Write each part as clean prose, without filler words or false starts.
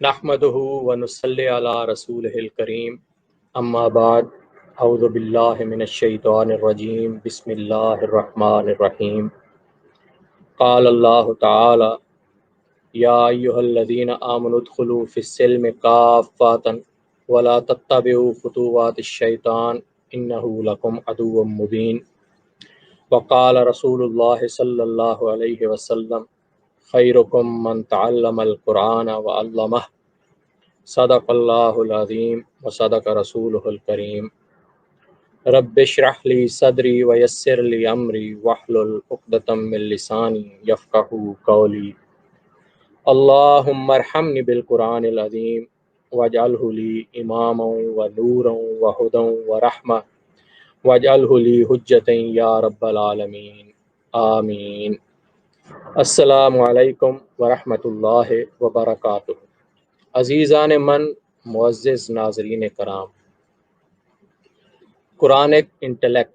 نحمدہ ونصلی علی رسولہ الکریم اما بعد اعوذ باللہ من الشیطان الرجیم بسم اللہ الرحمن الرحیم قال اللہ تعالی یا ایہا الذین آمنوا ادخلوا فی السلم کافۃ ولا تتبعوا خطوات الشیطان انہ لکم عدو مبین وقال رسول اللہ صلی اللہ علیہ وسلم خیرکم من تعلم القرآن وعلمہ صدق اللہ العظیم وصدق رسولہ الکریم رب اشرح لی صدری ویسر لی امری واحلل عقدۃ من لسانی یفقہوا قولی اللہم ارحمنی بالقرآن العظیم واجعلہ لی اماما ونورا وہدی ورحمہ واجعلہ لی حجۃ یا رب العالمین آمین۔ السلام علیکم ورحمۃ اللہ وبرکاتہ۔ عزیزان من، معزز ناظرین کرام، قرآنک انٹلیکٹ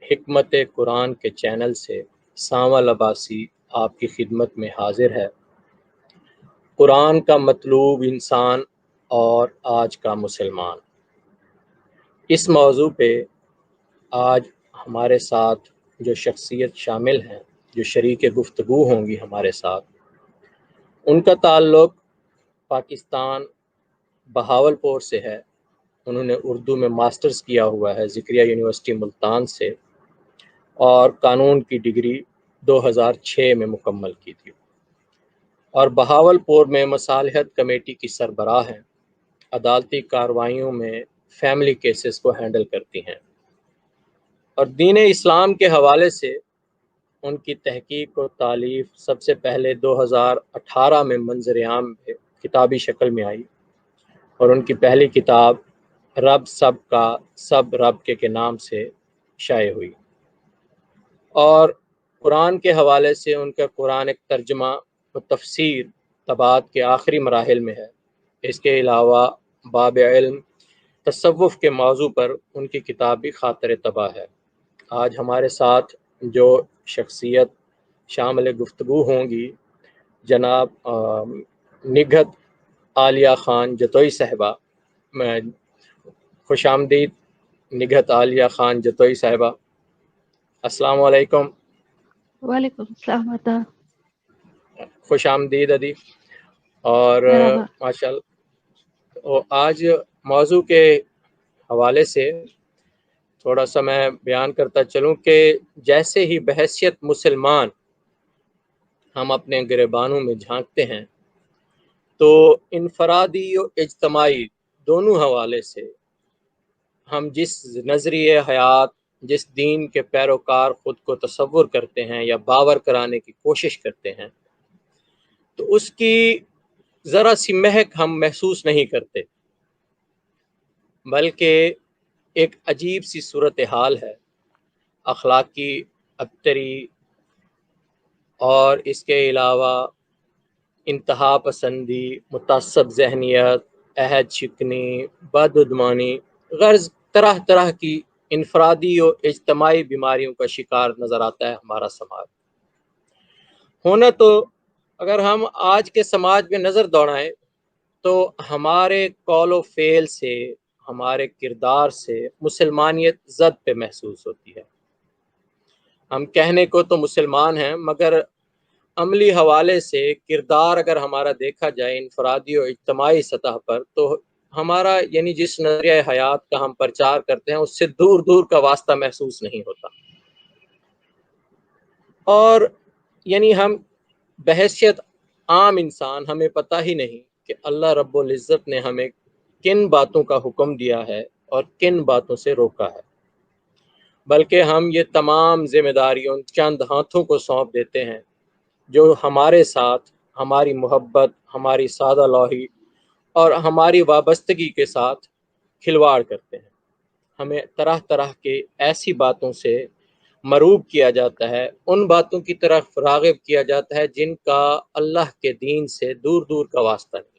حکمت قرآن کے چینل سے سانول عباسی آپ کی خدمت میں حاضر ہے۔ قرآن کا مطلوب انسان اور آج کا مسلمان، اس موضوع پہ آج ہمارے ساتھ جو شخصیت شامل ہیں، جو شریک گفتگو ہوں گی ہمارے ساتھ، ان کا تعلق پاکستان بہاولپور سے ہے۔ انہوں نے اردو میں ماسٹرز کیا ہوا ہے ذکریہ یونیورسٹی ملتان سے، اور قانون کی ڈگری 2006 میں مکمل کی تھی، اور بہاولپور میں مصالحت کمیٹی کی سربراہ ہیں۔ عدالتی کارروائیوں میں فیملی کیسز کو ہینڈل کرتی ہیں، اور دین اسلام کے حوالے سے ان کی تحقیق و تالیف سب سے پہلے 2018 میں منظر عام میں کتابی شکل میں آئی، اور ان کی پہلی کتاب رب سب کا سب رب کے نام سے شائع ہوئی، اور قرآن کے حوالے سے ان کا قرآن ایک ترجمہ و تفسیر طباعت کے آخری مراحل میں ہے۔ اس کے علاوہ باب علم تصوف کے موضوع پر ان کی کتاب بھی خاطر طبع ہے۔ آج ہمارے ساتھ جو شخصیت شامل گفتگو ہوں گی، جناب نگہت عالیہ خان جتوئی صاحبہ۔ میں خوش آمدید نگہت عالیہ خان جتوئی صاحبہ، السلام علیکم۔ وعلیکم السلام عطا۔ خوش آمدید ادی۔ اور مرحبا۔ ماشاء اللہ آج موضوع کے حوالے سے تھوڑا سا میں بیان کرتا چلوں کہ جیسے ہی بحیثیت مسلمان ہم اپنے گریبانوں میں جھانکتے ہیں تو انفرادی و اجتماعی دونوں حوالے سے ہم جس نظریہ حیات، جس دین کے پیروکار خود کو تصور کرتے ہیں یا باور کرانے کی کوشش کرتے ہیں، تو اس کی ذرا سی مہک ہم محسوس نہیں کرتے، بلکہ ایک عجیب سی صورتحال ہے، اخلاقی ابتری، اور اس کے علاوہ انتہا پسندی، متعصب ذہنیت، عہد شکنی، بدعمانی، غرض طرح طرح کی انفرادی اور اجتماعی بیماریوں کا شکار نظر آتا ہے ہمارا سماج۔ ہونا تو اگر ہم آج کے سماج میں نظر دوڑائیں تو ہمارے قول و فعل سے، ہمارے کردار سے مسلمانیت زد پہ محسوس ہوتی ہے۔ ہم کہنے کو تو مسلمان ہیں، مگر عملی حوالے سے کردار اگر ہمارا دیکھا جائے انفرادی اور اجتماعی سطح پر، تو ہمارا یعنی جس نظریہ حیات کا ہم پرچار کرتے ہیں اس سے دور دور کا واسطہ محسوس نہیں ہوتا، اور یعنی ہم بحیثیت عام انسان ہمیں پتہ ہی نہیں کہ اللہ رب العزت نے ہمیں کن باتوں کا حکم دیا ہے اور کن باتوں سے روکا ہے، بلکہ ہم یہ تمام ذمہ داریوں چند ہاتھوں کو سونپ دیتے ہیں جو ہمارے ساتھ ہماری محبت، ہماری سادہ لوحی اور ہماری وابستگی کے ساتھ کھلواڑ کرتے ہیں۔ ہمیں طرح طرح کے ایسی باتوں سے مروب کیا جاتا ہے، ان باتوں کی طرف راغب کیا جاتا ہے جن کا اللہ کے دین سے دور دور کا واسطہ نہیں۔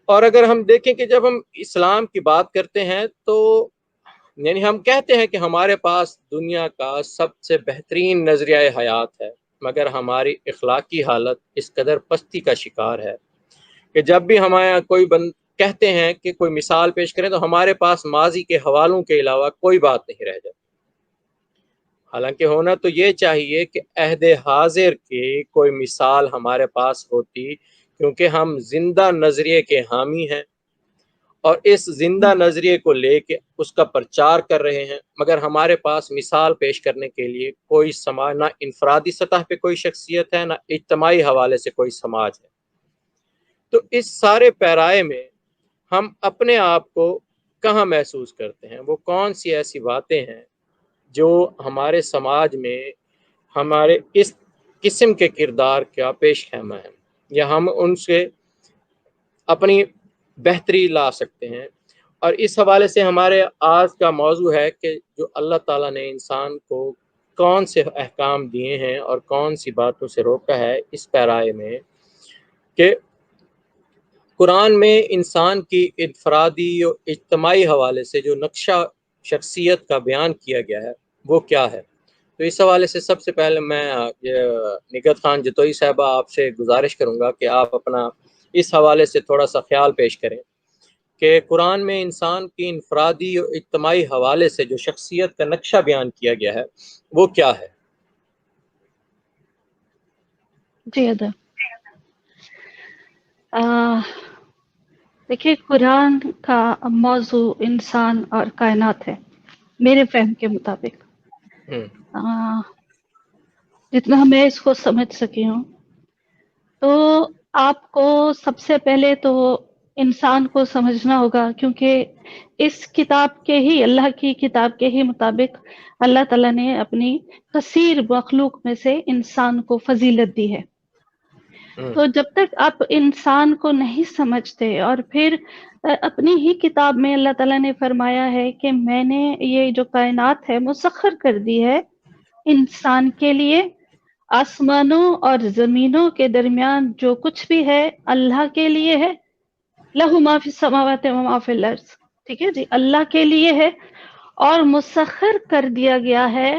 اور اگر ہم دیکھیں کہ جب ہم اسلام کی بات کرتے ہیں تو یعنی ہم کہتے ہیں کہ ہمارے پاس دنیا کا سب سے بہترین نظریہ حیات ہے، مگر ہماری اخلاقی حالت اس قدر پستی کا شکار ہے کہ جب بھی ہمارا کوئی کہتے ہیں کہ کوئی مثال پیش کریں تو ہمارے پاس ماضی کے حوالوں کے علاوہ کوئی بات نہیں رہ جاتی۔ حالانکہ ہونا تو یہ چاہیے کہ عہد حاضر کی کوئی مثال ہمارے پاس ہوتی، کیونکہ ہم زندہ نظریے کے حامی ہیں اور اس زندہ نظریے کو لے کے اس کا پرچار کر رہے ہیں، مگر ہمارے پاس مثال پیش کرنے کے لیے کوئی سماج، نہ انفرادی سطح پہ کوئی شخصیت ہے، نہ اجتماعی حوالے سے کوئی سماج ہے۔ تو اس سارے پیرائے میں ہم اپنے آپ کو کہاں محسوس کرتے ہیں؟ وہ کون سی ایسی باتیں ہیں جو ہمارے سماج میں ہمارے اس قسم کے کردار کا پیش خیمہ ہے، یا ہم ان سے اپنی بہتری لا سکتے ہیں؟ اور اس حوالے سے ہمارے آج کا موضوع ہے کہ جو اللہ تعالیٰ نے انسان کو کون سے احکام دیے ہیں اور کون سی باتوں سے روکا ہے، اس پیرائے میں کہ قرآن میں انسان کی انفرادی اور اجتماعی حوالے سے جو نقشہ شخصیت کا بیان کیا گیا ہے وہ کیا ہے۔ تو اس حوالے سے سب سے پہلے میں نگہت خان جتوئی صاحبہ آپ سے گزارش کروں گا کہ آپ اپنا اس حوالے سے تھوڑا سا خیال پیش کریں کہ قرآن میں انسان کی انفرادی اور اجتماعی حوالے سے جو شخصیت کا نقشہ بیان کیا گیا ہے وہ کیا ہے۔ جی ادا دیکھیے، قرآن کا موضوع انسان اور کائنات ہے میرے فہم کے مطابق۔ جتنا میں اس کو سمجھ سکی ہوں تو آپ کو سب سے پہلے تو انسان کو سمجھنا ہوگا، کیونکہ اس کتاب کے ہی، اللہ کی کتاب کے ہی مطابق اللہ تعالیٰ نے اپنی کثیر مخلوق میں سے انسان کو فضیلت دی ہے۔ تو جب تک آپ انسان کو نہیں سمجھتے، اور پھر اپنی ہی کتاب میں اللہ تعالیٰ نے فرمایا ہے کہ میں نے یہ جو کائنات ہے مسخر کر دی ہے انسان کے لیے، آسمانوں اور زمینوں کے درمیان جو کچھ بھی ہے اللہ کے لیے ہے، لہو ما فی السماوات و ما فی الارض، ٹھیک ہے جی، اللہ کے لیے ہے، اور مسخر کر دیا گیا ہے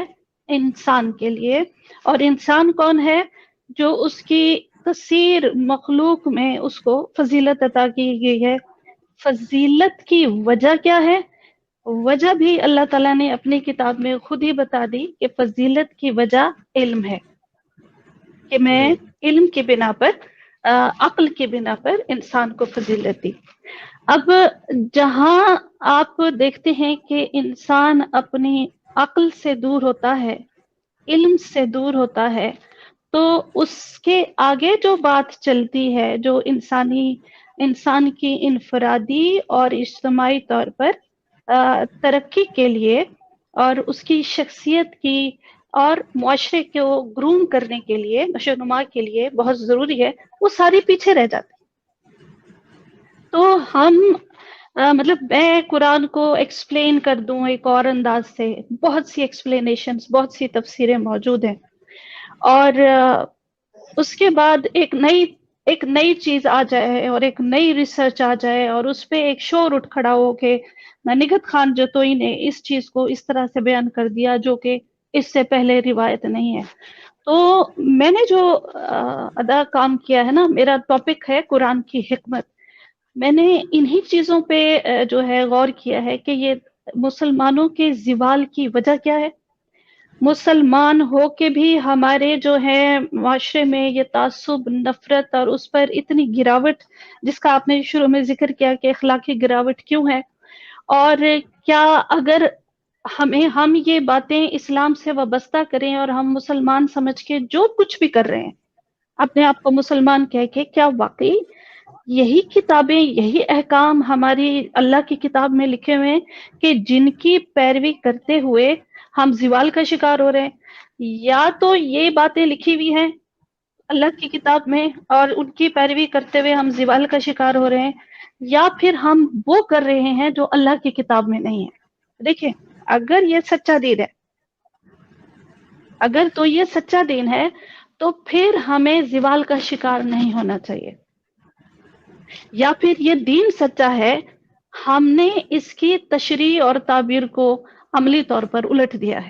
انسان کے لیے۔ اور انسان کون ہے؟ جو اس کی کثیر مخلوق میں اس کو فضیلت عطا کی گئی ہے۔ فضیلت کی وجہ کیا ہے؟ وجہ بھی اللہ تعالیٰ نے اپنی کتاب میں خود ہی بتا دی کہ فضیلت کی وجہ علم ہے، کہ میں علم کی بنا پر، عقل کی بنا پر انسان کو فضیلت دی۔ اب جہاں آپ دیکھتے ہیں کہ انسان اپنی عقل سے دور ہوتا ہے، علم سے دور ہوتا ہے، تو اس کے آگے جو بات چلتی ہے، جو انسان کی انفرادی اور اجتماعی طور پر ترقی کے لیے اور اس کی شخصیت کی اور معاشرے کو گروم کرنے کے لیے، نشوونما کے لیے بہت ضروری ہے، وہ ساری پیچھے رہ جاتی۔ تو ہم مطلب میں قرآن کو ایکسپلین کر دوں ایک اور انداز سے، بہت سی ایکسپلینیشنز، بہت سی تفسیریں موجود ہیں، اور اس کے بعد ایک نئی چیز آ جائے اور ایک نئی ریسرچ آ جائے اور اس پہ ایک شور اٹھ کھڑا ہو کہ نگہت خان جتوئی نے اس چیز کو اس طرح سے بیان کر دیا جو کہ اس سے پہلے روایت نہیں ہے۔ تو میں نے جو ادا کام کیا ہے نا، میرا ٹاپک ہے قرآن کی حکمت، میں نے انہی چیزوں پہ جو ہے غور کیا ہے کہ یہ مسلمانوں کے زوال کی وجہ کیا ہے۔ مسلمان ہو کے بھی ہمارے جو ہے معاشرے میں یہ تعصب، نفرت اور اس پر اتنی گراوٹ، جس کا آپ نے شروع میں ذکر کیا کہ اخلاقی گراوٹ کیوں ہے، اور کیا اگر ہم یہ باتیں اسلام سے وابستہ کریں اور ہم مسلمان سمجھ کے جو کچھ بھی کر رہے ہیں اپنے آپ کو مسلمان کہہ کے، کیا واقعی یہی کتابیں، یہی احکام ہماری اللہ کی کتاب میں لکھے ہوئے ہیں کہ جن کی پیروی کرتے ہوئے ہم زوال کا شکار ہو رہے ہیں؟ یا تو یہ باتیں لکھی ہوئی ہیں اللہ کی کتاب میں اور ان کی پیروی کرتے ہوئے ہم زوال کا شکار ہو رہے ہیں، یا پھر ہم وہ کر رہے ہیں جو اللہ کی کتاب میں نہیں ہے۔ دیکھیں، اگر یہ سچا دین ہے، اگر تو یہ سچا دین ہے تو پھر ہمیں زوال کا شکار نہیں ہونا چاہیے، یا پھر یہ دین سچا ہے، ہم نے اس کی تشریح اور تعبیر کو عملی طور پر الٹ دیا ہے۔